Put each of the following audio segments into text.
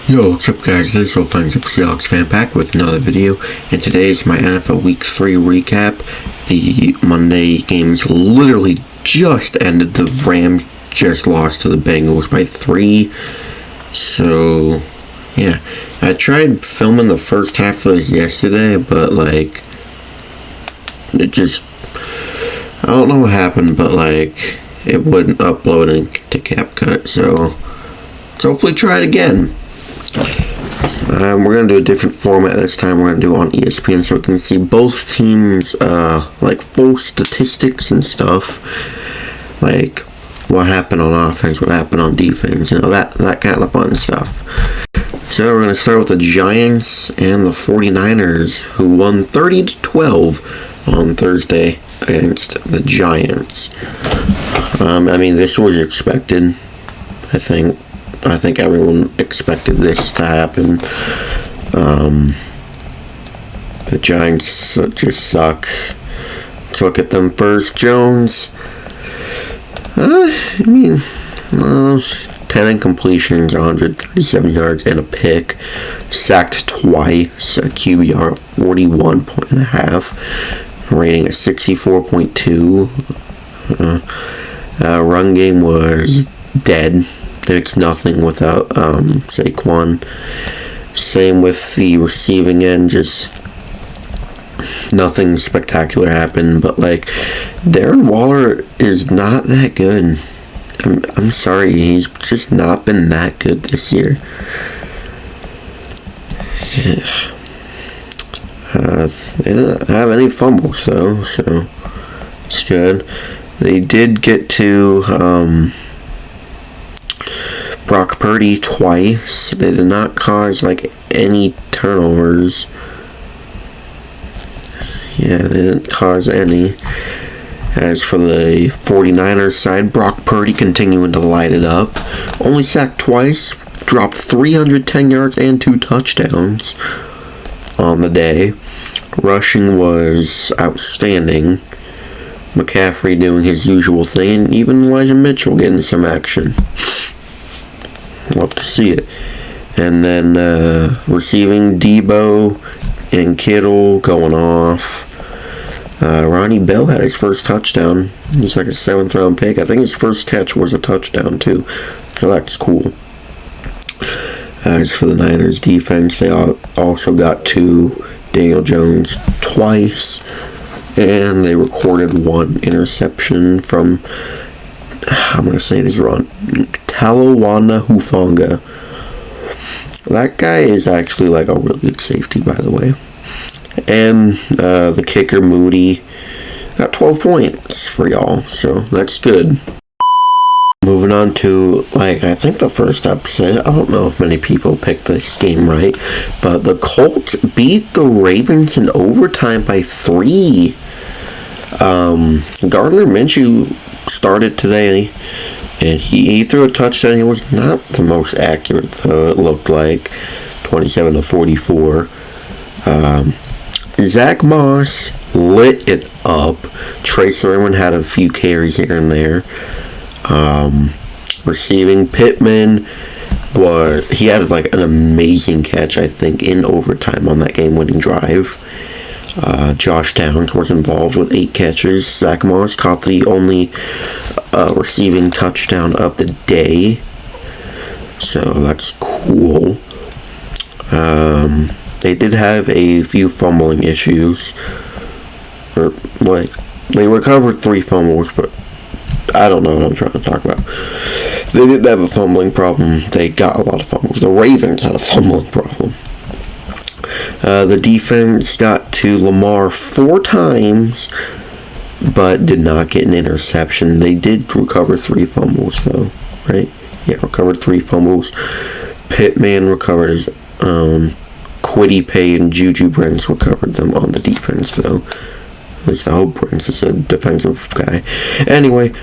Yo, what's up guys, this is Offensive Seahawks fan back with another video, and today is my NFL Week 3 recap. The Monday games literally just ended. The Rams just lost to the Bengals by 3. So, yeah. I tried filming the first half of this yesterday, but it just, I don't know what happened, but it wouldn't upload into CapCut, so hopefully try it again. We're going to do a different format this time. We're going to do it on ESPN so we can see both teams, full statistics and stuff. Like, what happened on offense, what happened on defense, that kind of fun stuff. So we're going to start with the Giants and the 49ers, who won 30-12 on Thursday against the Giants. This was expected, I think. I think everyone expected this to happen. The Giants just suck. Let's look at them first. Jones. 10 incompletions, 137 yards, and a pick. Sacked twice. A QBR of 41.5. Rating at 64.2. Run game was dead. It's nothing without Saquon. Same with the receiving end, just nothing spectacular happened. But Darren Waller is not that good. I'm sorry, he's just not been that good this year. They didn't have any fumbles though, so it's good. They did get to Brock Purdy twice. They did not cause any turnovers. Yeah, they didn't cause any. As for the 49ers side, Brock Purdy continuing to light it up. Only sacked twice, dropped 310 yards and 2 touchdowns on the day. Rushing was outstanding. McCaffrey doing his usual thing, and even Elijah Mitchell getting some action. Love to see it. And then receiving, Debo and Kittle going off. Ronnie Bell had his first touchdown. He's a 7th round pick. I think his first catch was a touchdown too. So that's cool. As for the Niners defense, they also got to Daniel Jones twice. And they recorded 1 interception from, I'm going to say this wrong, Talanoa Hufanga. That guy is actually a really good safety, by the way. And the kicker, Moody, got 12 points for y'all, so that's good. Moving on to, I think the first upset. I don't know if many people picked this game right, but the Colts beat the Ravens in overtime by 3. Gardner Minshew started today, and he threw a touchdown. He was not the most accurate, though. It looked like 27-44. Zach Moss lit it up. Trey Sermon had a few carries here and there. Receiving, Pittman he had an amazing catch, I think, in overtime on that game-winning drive. Josh Downs was involved with 8 catches. Zach Moss caught the only receiving touchdown of the day, so that's cool. They did have a few fumbling issues. They recovered 3 fumbles, but I don't know what I'm trying to talk about. They didn't have a fumbling problem. They got a lot of fumbles. The Ravens had a fumbling problem. The defense got to Lamar 4 times, but did not get an interception. They did recover 3 fumbles, though, right? Yeah, recovered 3 fumbles. Pittman recovered his own. Kwity Paye and Juju Brents recovered them on the defense, though. At least I hope Brents is a defensive guy. Anyway,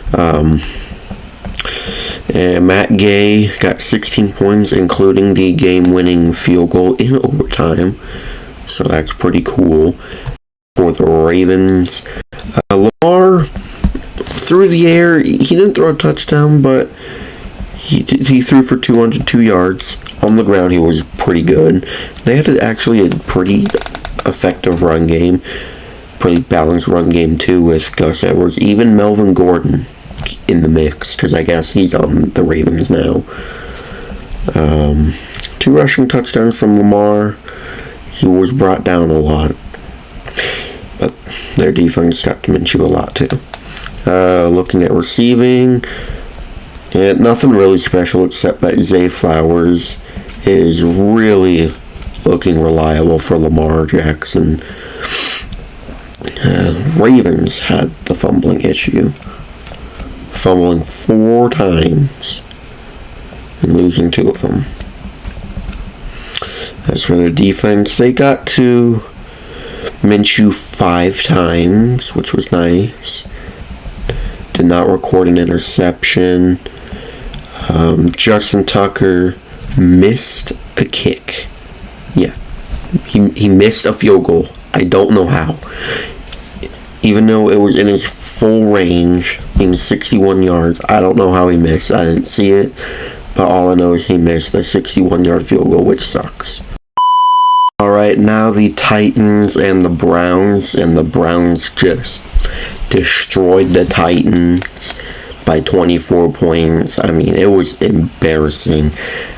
and Matt Gay got 16 points, including the game-winning field goal in overtime. So that's pretty cool for the Ravens. Lamar, through the air, he didn't throw a touchdown, but He threw for 202 yards. On the ground, he was pretty good. They had actually a pretty effective run game. Pretty balanced run game, too, with Gus Edwards. Even Melvin Gordon in the mix, because I guess he's on the Ravens now. 2 rushing touchdowns from Lamar. He was brought down a lot. But their defense got to Minshew a lot, too. Looking at receiving, nothing really special except that Zay Flowers is really looking reliable for Lamar Jackson. Ravens had the fumbling issue. Fumbling 4 times and losing 2 of them. As for their defense, they got to Minshew 5 times, which was nice. Did not record an interception. Justin Tucker missed a kick. Yeah. He missed a field goal. I don't know how. Even though it was in his full range, in 61 yards, I don't know how he missed. I didn't see it. But all I know is he missed a 61-yard field goal, which sucks. Alright, now the Titans and the Browns. And the Browns just destroyed the Titans by 24 points. I mean, it was embarrassing.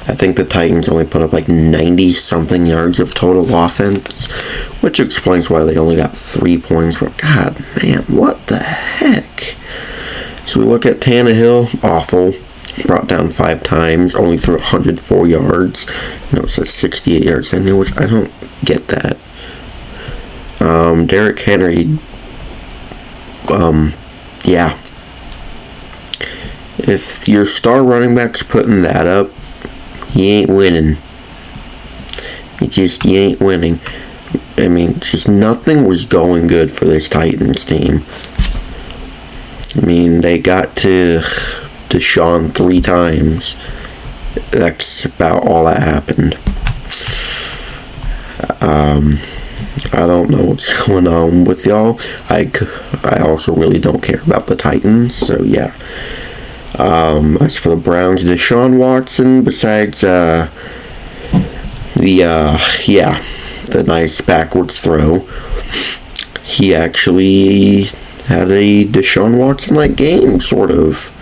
I think the Titans only put up like 90-something yards of total offense, which explains why they only got 3 points. But God, man, what the heck? So we look at Tannehill, awful. Brought down 5 times, only threw 104 yards. No, it says 68 yards down here, which I don't get that. Derrick Henry, yeah. If your star running back's putting that up, you ain't winning. You ain't winning. I mean, just nothing was going good for this Titans team. I mean, they got to Deshaun 3 times. That's about all that happened. I don't know what's going on with y'all. I also really don't care about the Titans, so yeah. As for the Browns, Deshaun Watson, besides the nice backwards throw, he actually had a Deshaun Watson-like game, sort of.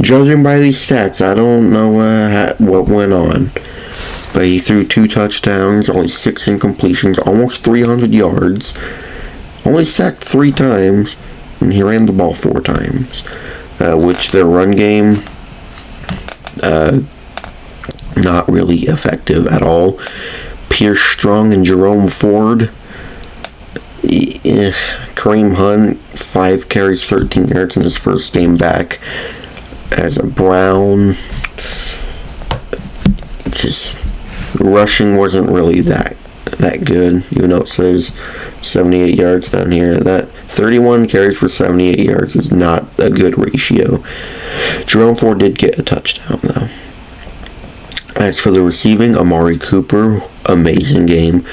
Judging by these stats, I don't know what went on. But he threw 2 touchdowns, only 6 incompletions, almost 300 yards, only sacked 3 times, and he ran the ball 4 times. Which their run game, not really effective at all. Pierce Strong and Jerome Ford. Kareem Hunt, 5 carries, 13 yards in his first game back as a Brown. Just rushing wasn't really that good, even though it says 78 yards down here. That 31 carries for 78 yards is not a good ratio. Jerome Ford did get a touchdown, though. As for the receiving, Amari Cooper, amazing game.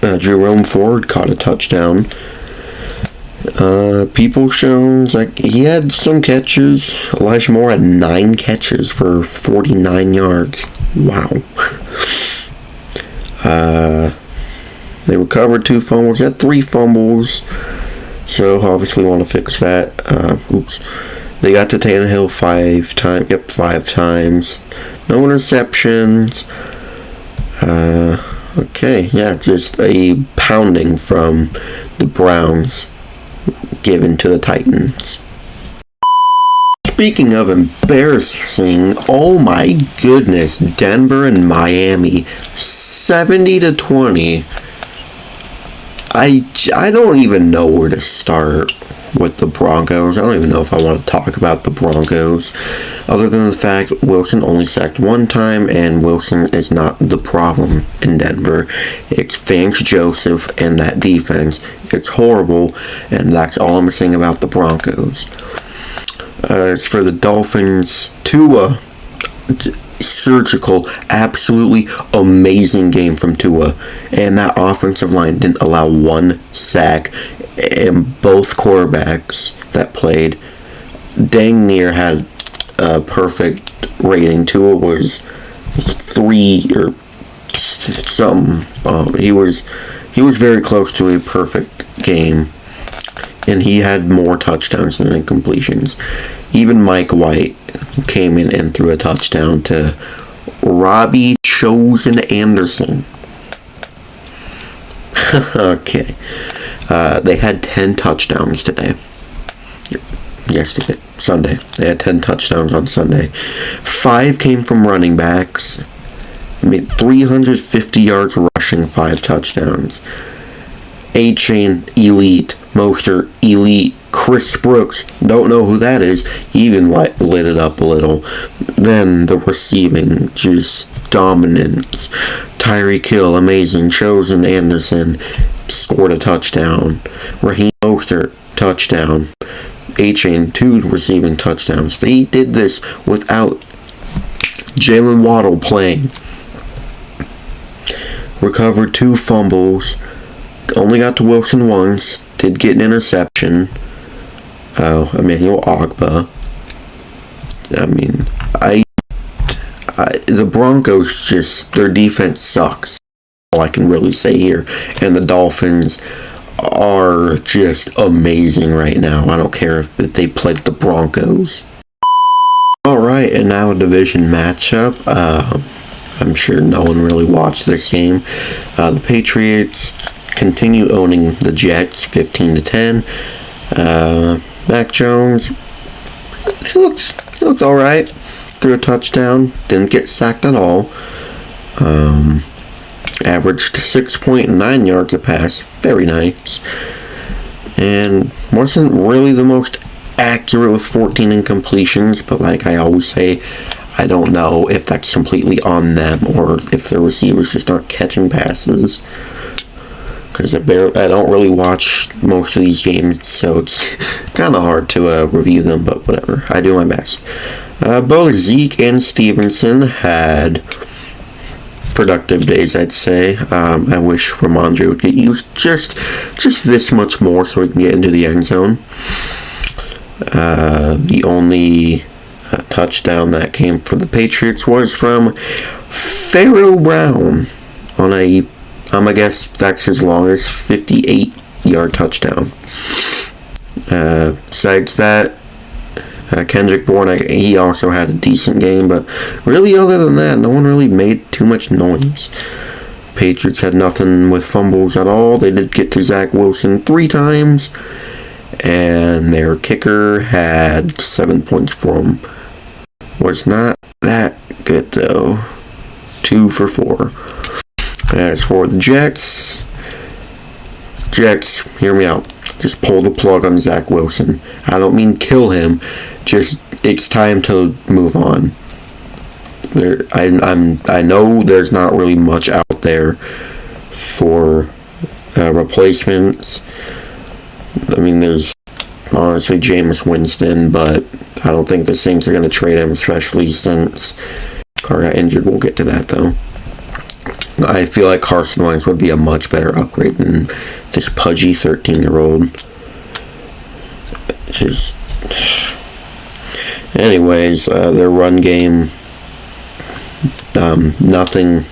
Jerome Ford caught a touchdown. Peoples-Jones, he had some catches. Elijah Moore had 9 catches for 49 yards. Wow. They recovered 2 fumbles. He had 3 fumbles. So obviously want to fix that. They got to Tannehill 5 times. Yep, 5 times. No interceptions. Okay, yeah, just a pounding from the Browns given to the Titans. Speaking of embarrassing, oh my goodness, Denver and Miami, 70-20. I don't even know where to start with the Broncos. I don't even know if I want to talk about the Broncos, other than the fact Wilson only sacked 1 time, and Wilson is not the problem in Denver. It's Vance Joseph and that defense. It's horrible, and that's all I'm saying about the Broncos. As for the Dolphins, Tua, surgical, absolutely amazing game from Tua, and that offensive line didn't allow 1 sack, and both quarterbacks that played dang near had perfect rating. Tua was 3 or something. He was very close to a perfect game, and he had more touchdowns than incompletions. Even Mike White came in and threw a touchdown to Robbie Chosen Anderson. Okay. They had 10 touchdowns today. Sunday. They had 10 touchdowns on Sunday. 5 came from running backs. 350 yards rushing, 5 touchdowns. A-Chain, elite. Mostert, elite. Chris Brooks, don't know who that is, even lit it up a little. Then the receiving, just dominance. Tyreek Hill, amazing. Chosen Anderson scored a touchdown. Raheem Mostert, touchdown. A-Chain, 2 receiving touchdowns. They did this without Jalen Waddle playing. Recovered 2 fumbles. Only got to Wilson once. Did get an interception. Emmanuel Ogbah. The Broncos just, their defense sucks. All I can really say here. And the Dolphins are just amazing right now. I don't care if they played the Broncos. Alright, and now a division matchup. I'm sure no one really watched this game. The Patriots continue owning the Jets 15-10. Mac Jones, he looked alright. Threw a touchdown, didn't get sacked at all. Averaged 6.9 yards a pass, very nice. And wasn't really the most accurate with 14 incompletions, but like I always say, I don't know if that's completely on them or if the receivers just aren't catching passes. Because I don't really watch most of these games, so it's kind of hard to review them, but whatever. I do my best. Both Zeke and Stevenson had productive days, I'd say. I wish Ramondre would get used just this much more so he can get into the end zone. The only touchdown that came for the Patriots was from Pharaoh Brown on a, I guess that's his longest 58-yard touchdown. Besides that, Kendrick Bourne, he also had a decent game, but really other than that, no one really made too much noise. Patriots had nothing with fumbles at all. They did get to Zach Wilson 3 times, and their kicker had 7 points for him. Was not that good though. 2 for 4. As for the Jets, hear me out. Just pull the plug on Zach Wilson. I don't mean kill him. Just, it's time to move on. I know there's not really much out there for replacements. I mean, there's honestly Jameis Winston, but I don't think the Saints are going to trade him, especially since Carr got injured. We'll get to that though. I feel like Carson Wentz would be a much better upgrade than this pudgy 13-year-old. Just, anyways, their run game, nothing,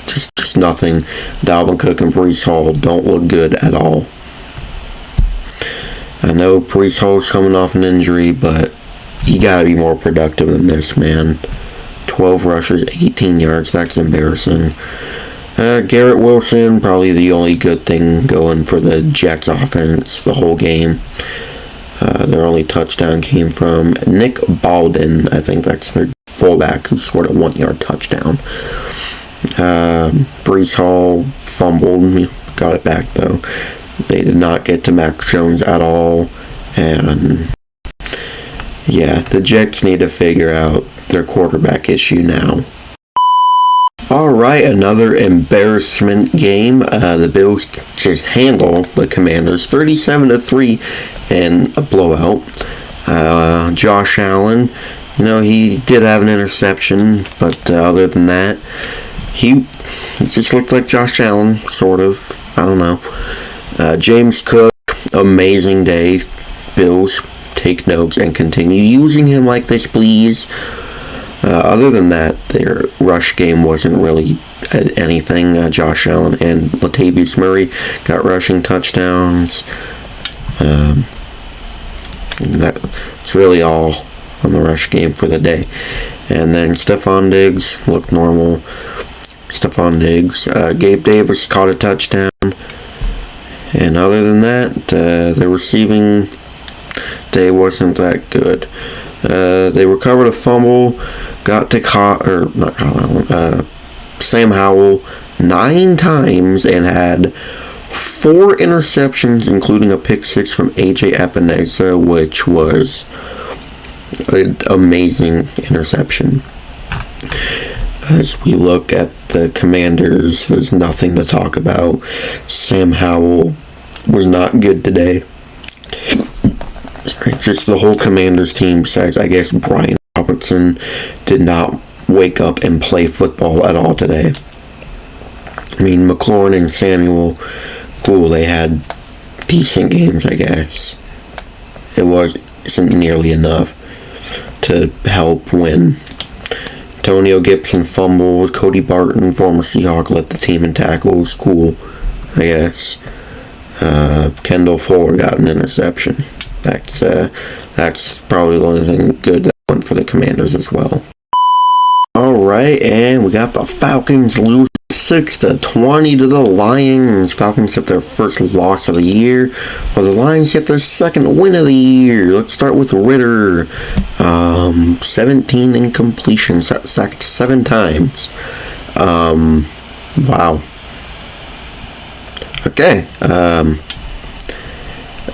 just nothing. Dalvin Cook and Breece Hall don't look good at all. I know Breece Hall's coming off an injury, but you gotta be more productive than this, man. 12 rushes, 18 yards, that's embarrassing. Garrett Wilson, probably the only good thing going for the Jets offense the whole game. Their only touchdown came from Nick Baldwin. I think that's their fullback who scored a 1-yard touchdown. Breece Hall fumbled, got it back though. They did not get to Mac Jones at all, and yeah, the Jets need to figure out their quarterback issue now. Alright, another embarrassment game. The Bills just handle the Commanders 37-3 in a blowout. Josh Allen, he did have an interception, but other than that, he just looked like Josh Allen, sort of. I don't know. James Cook, amazing day. Bills take notes and continue using him like this, please. Other than that, their rush game wasn't really anything. Josh Allen and Latavius Murray got rushing touchdowns. That's really all on the rush game for the day. And then Stephon Diggs looked normal. Gabe Davis caught a touchdown. And other than that, the receiving day wasn't that good. They recovered a fumble, got to Sam Howell 9 times and had 4 interceptions, including a pick 6 from AJ Epinesa, which was an amazing interception. As we look at the Commanders, there's nothing to talk about. Sam Howell was not good today. Just the whole Commanders team, besides, I guess, Brian Robinson, did not wake up and play football at all today. I mean, McLaurin and Samuel, cool, they had decent games, I guess. It wasn't nearly enough to help win. Antonio Gibson fumbled. Cody Barton, former Seahawk, led the team in tackles. Cool, I guess. Kendall Fuller got an interception. That's probably the only thing good that went for the Commanders as well. Alright, and we got the Falcons lose 6-20 to the Lions. Falcons get their first loss of the year, while the Lions get their second win of the year. Let's start with Ritter. 17 incompletions, sacked 7 times. Wow. Okay.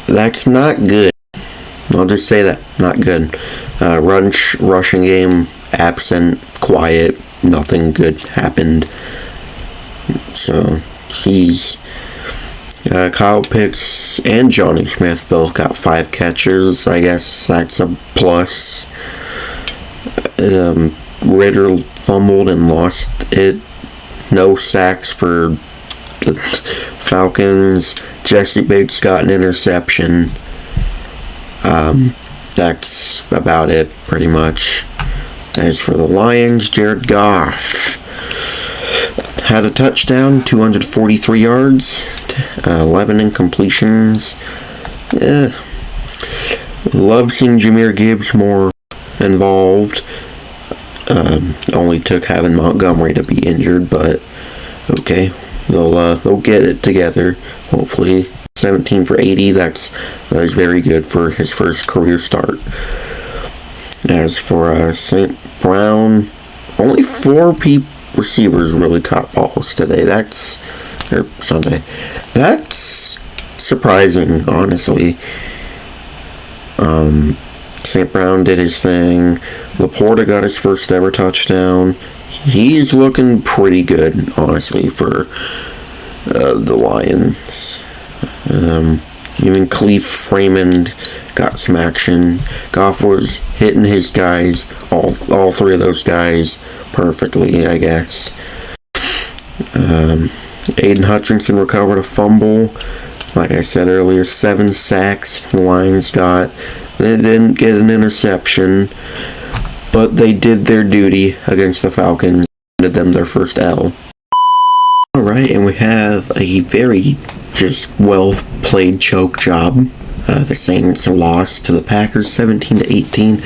That's not good. I'll just say that. Not good. Rushing game, absent, quiet, nothing good happened. So, geez. Kyle Pitts and Johnny Smith both got 5 catches. I guess that's a plus. Ritter fumbled and lost it. No sacks for the Falcons. Jesse Bates got an interception. That's about it, pretty much. As for the Lions, Jared Goff had a touchdown, 243 yards, 11 incompletions. Love seeing Jahmyr Gibbs more involved. Only took having Montgomery to be injured, but okay, they'll get it together. Hopefully, 17 for 80. That is very good for his first career start. As for St. Brown, only 4 receivers really caught balls today. Sunday. That's surprising, honestly. St. Brown did his thing. Laporta got his first ever touchdown. He's looking pretty good, honestly, for the Lions. Even Khalif Raymond got some action. Goff was hitting his guys, all 3 of those guys, perfectly, I guess. Aiden Hutchinson recovered a fumble. Like I said earlier, 7 sacks the Lions got. They didn't get an interception, but they did their duty against the Falcons. Did them their first L. Alright, and we have a very just well-played choke job. The Saints lost to the Packers 17-18.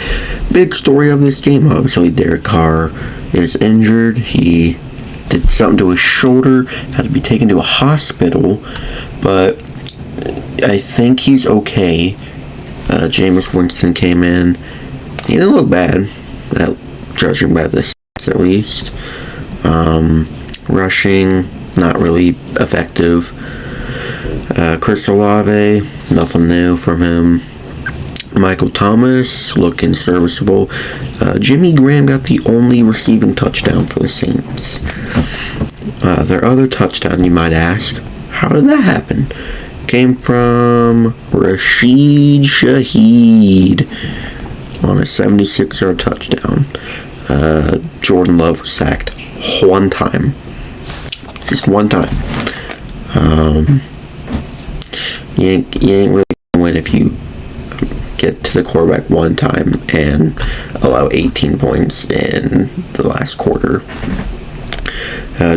Big story of this game, obviously, Derek Carr is injured. He did something to his shoulder, had to be taken to a hospital, but I think he's okay. Jameis Winston came in. He didn't look bad, judging by the stats at least. Rushing, not really effective. Chris Olave, nothing new from him. Michael Thomas, looking serviceable. Jimmy Graham got the only receiving touchdown for the Saints. Their other touchdown, you might ask, how did that happen? Came from Rashid Shaheed on a 76-yard touchdown. Jordan Love was sacked 1 time. Just 1 time. You ain't really gonna win if you get to the quarterback one time and allow 18 points in the last quarter.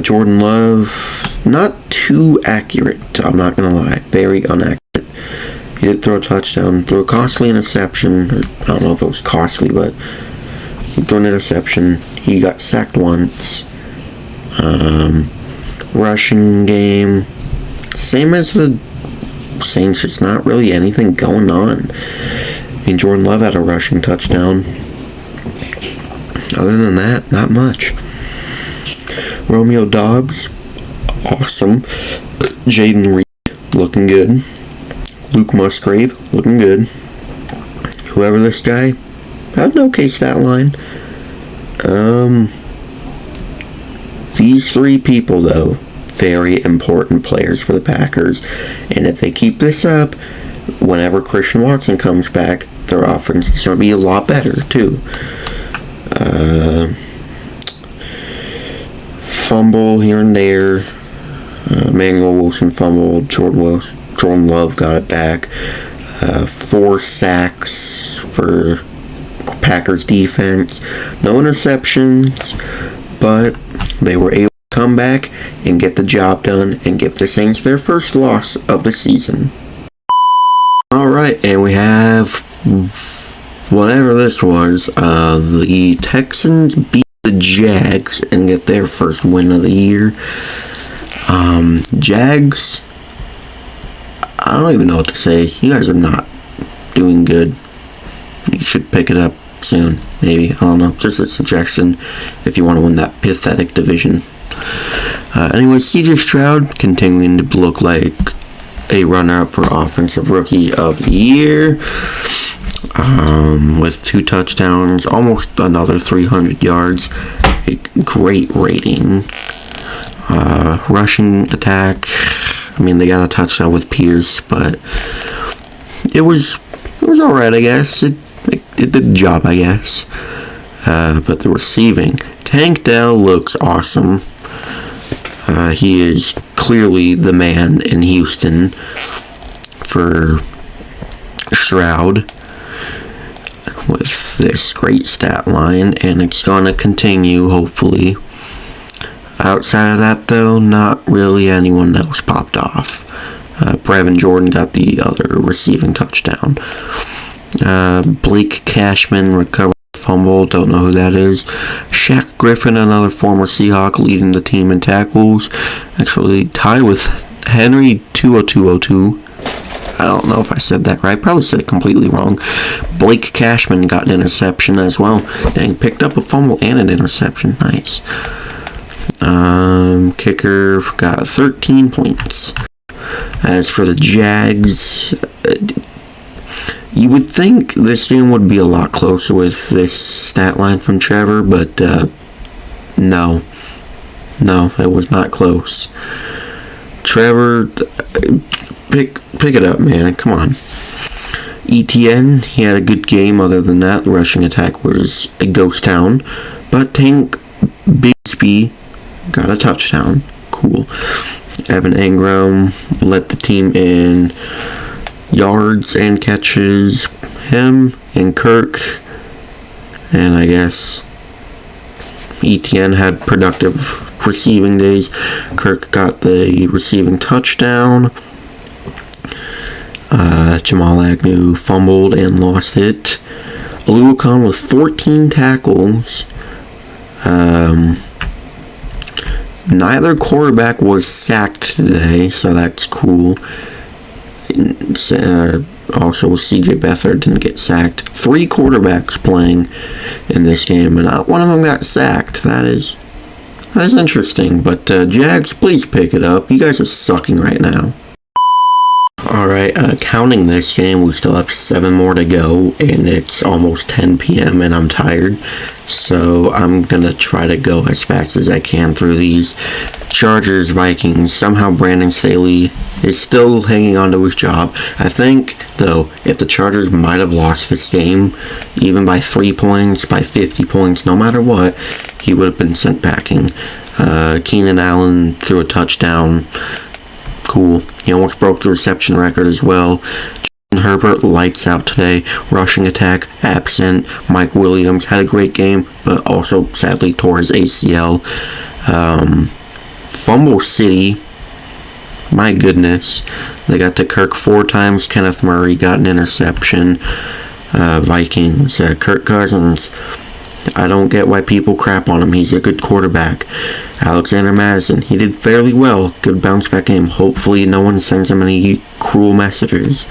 Jordan Love, not too accurate, I'm not going to lie. Very inaccurate. He did throw a touchdown, threw a costly interception. I don't know if it was costly, but he threw an interception. He got sacked once. Rushing game, same as the Saints, just not really anything going on. I mean, Jordan Love had a rushing touchdown. Other than that, not much. Romeo Doubs, awesome. Jaden Reed, looking good. Luke Musgrave, looking good. Whoever this guy, had an okay stat line. These three people, though, very important players for the Packers. And if they keep this up, whenever Christian Watson comes back, their offense is going to be a lot better, too. Fumble here and there. Emmanuel Wilson fumbled. Jordan Love got it back. 4 sacks for Packers defense. No interceptions, but they were able to come back and get the job done and give the Saints their first loss of the season. Alright, and we have whatever this was. The Texans beat the Jags and get their first win of the year. Jags, I don't even know what to say. You guys are not doing good. You should pick it up soon, maybe. I don't know. Just a suggestion if you want to win that pathetic division. Anyway, CJ Stroud continuing to look like a runner-up for Offensive Rookie of the Year. With 2 touchdowns, almost another 300 yards. A great rating. Rushing attack, I mean, they got a touchdown with Pierce, but it was alright, I guess. It did the job, I guess. But the receiving, Tank Dell looks awesome. He is clearly the man in Houston for Stroud with this great stat line, and it's gonna continue, hopefully. Outside of that, though, not really anyone else popped off. Brevin Jordan got the other receiving touchdown. Blake Cashman recovered the fumble. Don't know who that is. Shaq Griffin, another former Seahawk, leading the team in tackles. Actually tied with Henry 20202. I don't know if I said that right. Probably said it completely wrong. Blake Cashman got an interception as well. Dang, picked up a fumble and an interception. Nice. Kicker got 13 points. As for the Jags, you would think this game would be a lot closer with this stat line from Trevor, but no, it was not close. Trevor, pick it up, man. Come on. ETN, he had a good game. Other than that, the rushing attack was a ghost town, but Tank Bigsby got a touchdown. Cool. Evan Engram led the team in yards and catches. Him and Kirk, and I guess ETN had productive receiving days. Kirk got the receiving touchdown. Jamal Agnew fumbled and lost it. Oluokun with 14 tackles. Neither quarterback was sacked today, so that's cool. Also, CJ Beathard didn't get sacked. 3 quarterbacks playing in this game, and not one of them got sacked. That is interesting. But Jags, please pick it up. You guys are sucking right now. Alright, counting this game, we still have 7 more to go, and it's almost 10 p.m. and I'm tired, so I'm gonna try to go as fast as I can through these. Chargers, Vikings, somehow Brandon Staley is still hanging on to his job. I think, though, if the Chargers might have lost this game, even by 3 points, by 50 points, no matter what, he would have been sent packing. Keenan Allen threw a touchdown. Cool. He almost broke the reception record as well. Herbert lights out today. Rushing attack absent. Mike Williams had a great game, but also sadly tore his ACL. Fumble City. My goodness. They got to Kirk 4 times. Kenneth Murray got an interception. Vikings. Kirk Cousins. I don't get why people crap on him. He's a good quarterback. Alexander Madison. He did fairly well. Good bounce back game. Hopefully no one sends him any cruel messages.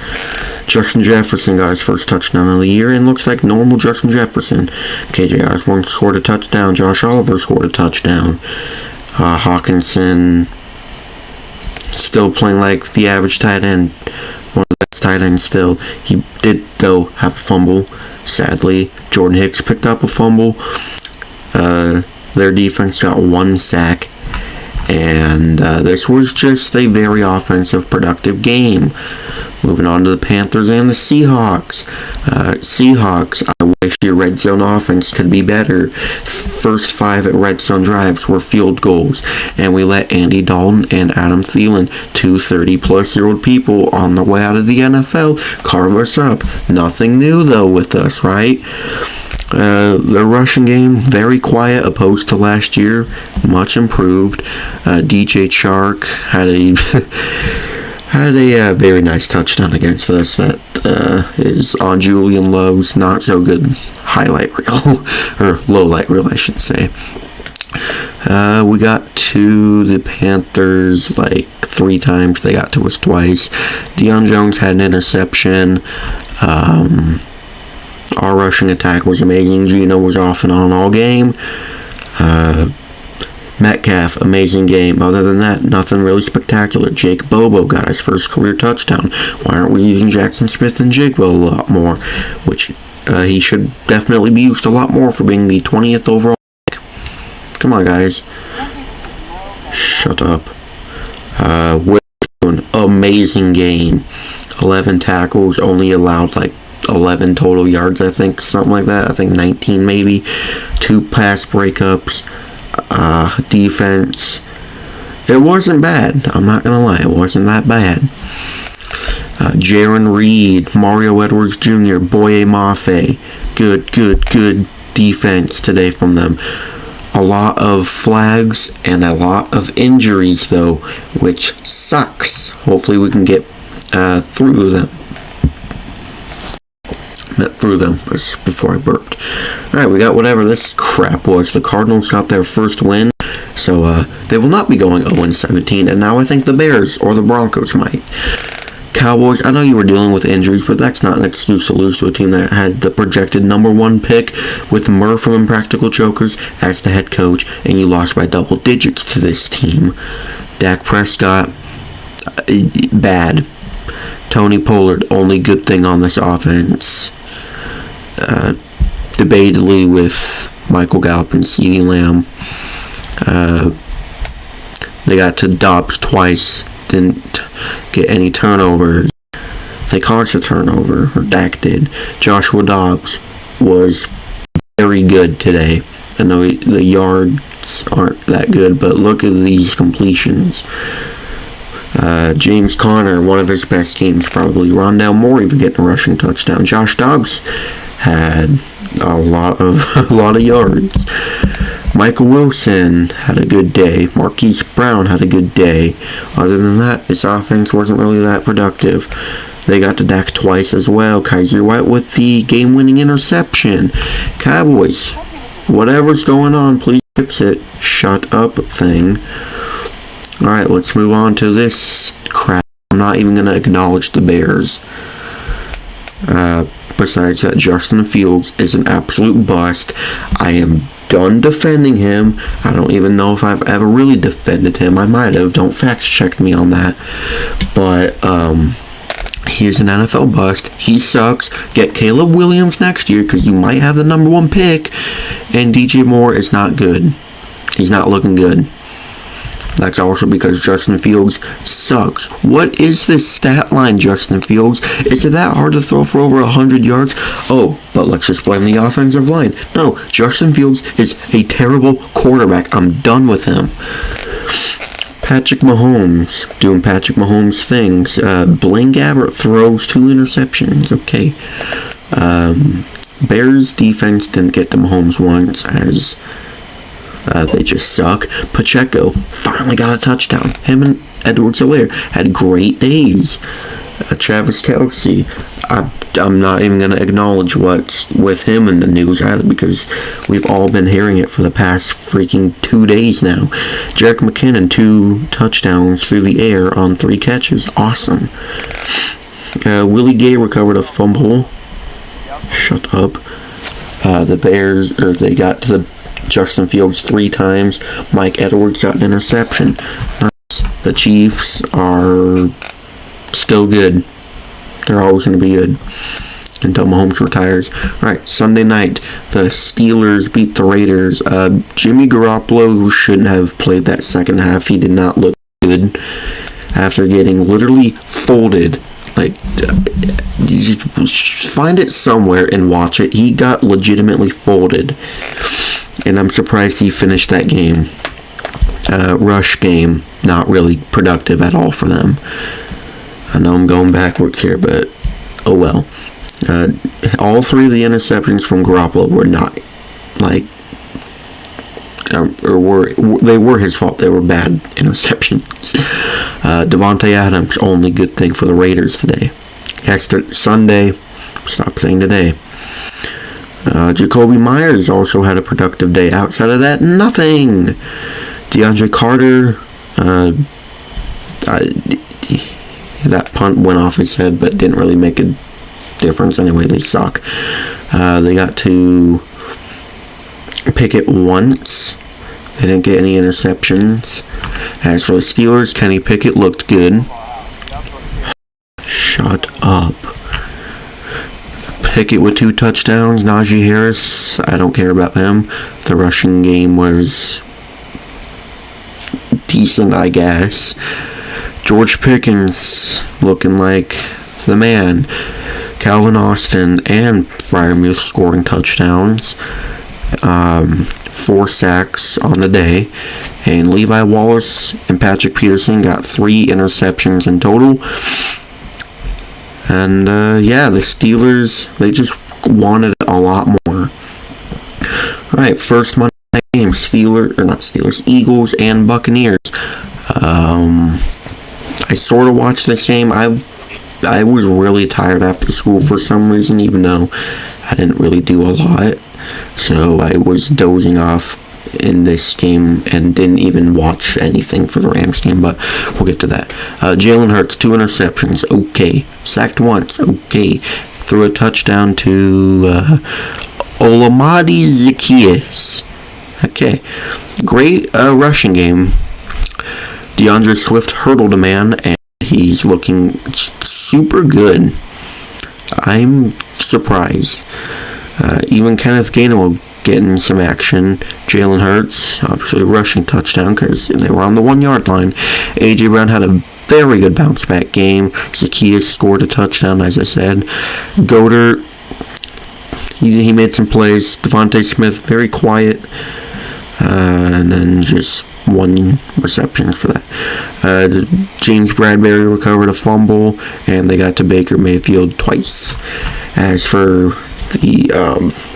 Justin Jefferson got his first touchdown of the year and looks like normal Justin Jefferson. KJ Osborne scored a touchdown. Josh Oliver scored a touchdown. Hawkinson still playing like the average tight end. One of the best tight ends still. He did, though, have a fumble. Sadly, Jordan Hicks picked up a fumble. Their defense got 1 sack. And this was just a very offensive, productive game. Moving on to the Panthers and the Seahawks. Seahawks, I wish your red zone offense could be better. First 5 red zone drives were field goals. And we let Andy Dalton and Adam Thielen, 2 30-plus-year-old people on the way out of the NFL, carve us up. Nothing new, though, with us, right? The rushing game, very quiet opposed to last year, much improved. DJ Chark had a very nice touchdown against us that is on Julian Lowe's not so good highlight reel, or low light reel I should say. We got to the Panthers like 3 times, they got to us twice. Deion Jones had an interception. Our rushing attack was amazing. Gino was off and on all game. Metcalf, amazing game. Other than that, nothing really spectacular. Jake Bobo got his first career touchdown. Why aren't we using Jackson Smith and Jigba a lot more? Which he should definitely be used a lot more for being the 20th overall pick. Come on, guys. Shut up. Witherspoon, amazing game. 11 tackles, only allowed like 11 total yards, I think, something like that. I think 19 maybe. 2 pass breakups. Defense. It wasn't bad. I'm not gonna lie, it wasn't that bad. Jaron Reed, Mario Edwards Jr., Boye Mafe. Good defense today from them. A lot of flags and a lot of injuries, though, which sucks. Hopefully we can get through them. Before I burped. Alright, we got whatever this crap was. The Cardinals got their first win, so they will not be going 0-17, and now I think the Bears or the Broncos might. Cowboys, I know you were dealing with injuries, but that's not an excuse to lose to a team that had the projected #1 pick with Murr from Impractical Jokers as the head coach, and you lost by double digits to this team. Dak Prescott, bad. Tony Pollard, only good thing on this offense. Debatably with Michael Gallup and CeeDee Lamb. They got to Dobbs twice, didn't get any turnovers. They caused a turnover, or Dak did. Joshua Dobbs was very good today. I know the yards aren't that good, but look at these completions. James Conner, one of his best games probably. Rondale Moore even getting a rushing touchdown. Josh Dobbs had a lot of yards. Michael Wilson had a good day. Marquise Brown had a good day. Other than that, this offense wasn't really that productive. They got to Dak twice as well. Kaiser White with the game-winning interception. Cowboys, whatever's going on, please fix it. Shut up thing. Alright, let's move on to this crap. I'm not even going to acknowledge the Bears. Besides that, Justin Fields is an absolute bust. I am done defending him. I don't even know if I've ever really defended him. I might have. Don't fact check me on that. But, he is an NFL bust. He sucks. Get Caleb Williams next year because you might have the #1 pick. And DJ Moore is not good. He's not looking good. That's also because Justin Fields sucks. What is this stat line, Justin Fields? Is it that hard to throw for over 100 yards? Oh, but let's just blame the offensive line. No, Justin Fields is a terrible quarterback. I'm done with him. Patrick Mahomes doing Patrick Mahomes things. Blaine Gabbert throws 2 interceptions. Okay. Bears defense didn't get to Mahomes once, as they just suck. Pacheco finally got a touchdown. Him and Edwards-Helaire had great days. Travis Kelce, I'm not even going to acknowledge what's with him in the news either, because we've all been hearing it for the past freaking 2 days now. Jerick McKinnon, 2 touchdowns through the air on 3 catches. Awesome. Willie Gay recovered a fumble. Shut up. The Bears, they got to the Justin Fields 3 times. Mike Edwards got an interception. Nice. The Chiefs are still good. They're always going to be good until Mahomes retires. Alright, Sunday night, the Steelers beat the Raiders. Jimmy Garoppolo, who shouldn't have played that second half, he did not look good after getting literally folded. Like, find it somewhere and watch it. He got legitimately folded, and I'm surprised he finished that game. Rush game, not really productive at all for them. I know I'm going backwards here, but oh well. All 3 of the interceptions from Garoppolo were not, like, they were his fault. They were bad interceptions. Devontae Adams, only good thing for the Raiders today. Sunday, stop saying today. Jacoby Myers also had a productive day. Outside of that, nothing. DeAndre Carter, that punt went off his head, but didn't really make a difference. Anyway, they suck. They got to Pickett once. They didn't get any interceptions. As for the Steelers, Kenny Pickett looked good. Shut up. Pickett with 2 touchdowns. Najee Harris, I don't care about him. The rushing game was decent, I guess. George Pickens looking like the man. Calvin Austin and Freiermuth scoring touchdowns. 4 sacks on the day. And Levi Wallace and Patrick Peterson got 3 interceptions in total. And the Steelers, they just wanted a lot more. Alright, first Monday night game, Eagles and Buccaneers. I sort of watched this game. I was really tired after school for some reason, even though I didn't really do a lot. So I was dozing off in this game and didn't even watch anything for the Rams game, but we'll get to that. Jalen Hurts, 2 interceptions, okay. Sacked once, okay. Threw a touchdown to Olamide Zaccheaus. Okay. Great rushing game. DeAndre Swift hurdled a man, and he's looking super good. I'm surprised. Even Kenneth Gainwell getting some action. Jalen Hurts, obviously a rushing touchdown because they were on the 1-yard line. A.J. Brown had a very good bounce-back game. Zaccheaus scored a touchdown, as I said. Goddard, he made some plays. Devontae Smith, very quiet. And then just 1 reception for that. James Bradbury recovered a fumble, and they got to Baker Mayfield twice. As for the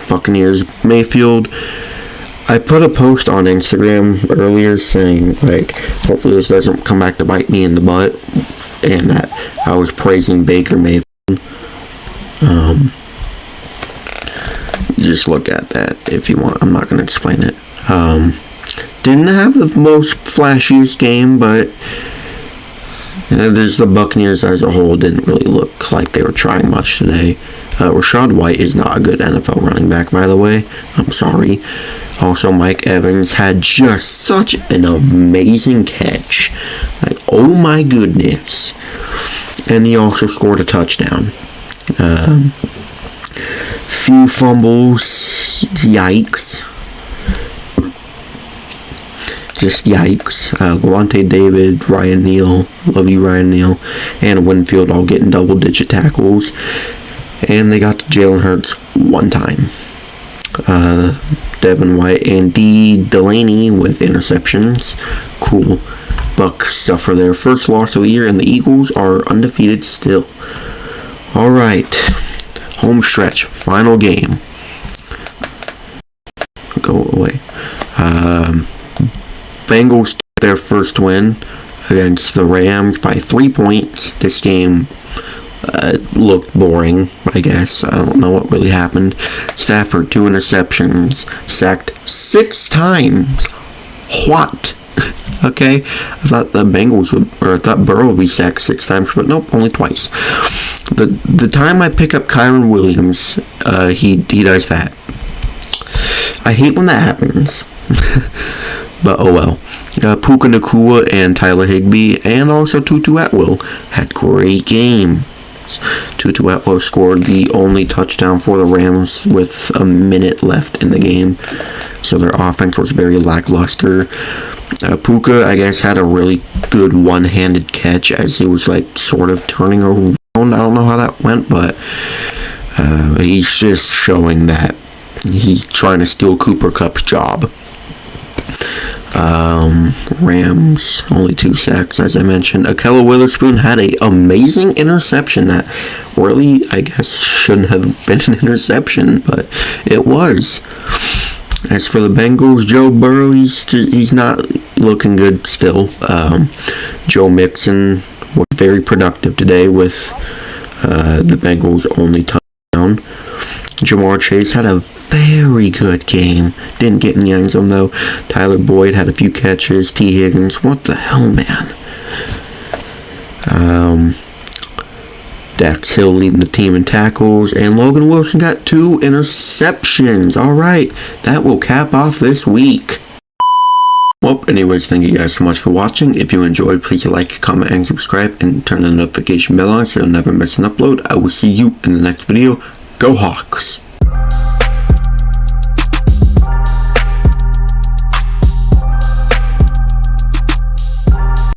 Buccaneers, Mayfield, I put a post on Instagram earlier saying, like, hopefully this doesn't come back to bite me in the butt, and that I was praising Baker Mayfield. Just look at that if you want. I'm not going to explain it. Didn't have the most flashiest game, but there's the Buccaneers as a whole didn't really look like they were trying much today. Rachaad White is not a good NFL running back, by the way. I'm sorry. Also, Mike Evans had just such an amazing catch. Like, oh my goodness. And he also scored a touchdown. Few fumbles. Yikes. Just yikes. Lavonte David, Ryan Neal, love you Ryan Neal, and Winfield all getting double-digit tackles. And they got to Jalen Hurts 1 time. Devin White and D. Delaney with interceptions. Cool. Bucks suffer their first loss of the year, and the Eagles are undefeated still. All right, home stretch, final game. Go away. Bengals get their first win against the Rams by 3 points. This game looked boring, I guess. I don't know what really happened. Stafford, 2 interceptions, sacked 6 times. What? Okay, I thought the Bengals would, or I thought Burrow would be sacked 6 times, but nope, only twice. The time I pick up Kyren Williams, he does that. I hate when that happens. But oh well. Puka Nacua and Tyler Higbee and also Tutu Atwell had great games. Tutu Atwell scored the only touchdown for the Rams with a minute left in the game. So their offense was very lackluster. Puka, I guess, had a really good one-handed catch as he was like sort of turning around. I don't know how that went, but he's just showing that he's trying to steal Cooper Kupp's job. Rams, only 2 sacks, as I mentioned. Ahkello Witherspoon had an amazing interception that really, I guess, shouldn't have been an interception, but it was. As for the Bengals, Joe Burrow, he's not looking good still. Joe Mixon was very productive today with the Bengals' only touchdown. Jamar Chase had a very good game. Didn't get in the end zone, though. Tyler Boyd had a few catches. T. Higgins, what the hell, man? Dax Hill leading the team in tackles. And Logan Wilson got 2 interceptions. All right, that will cap off this week. Well, anyways, thank you guys so much for watching. If you enjoyed, please like, comment, and subscribe. And turn the notification bell on so you'll never miss an upload. I will see you in the next video. Go Hawks!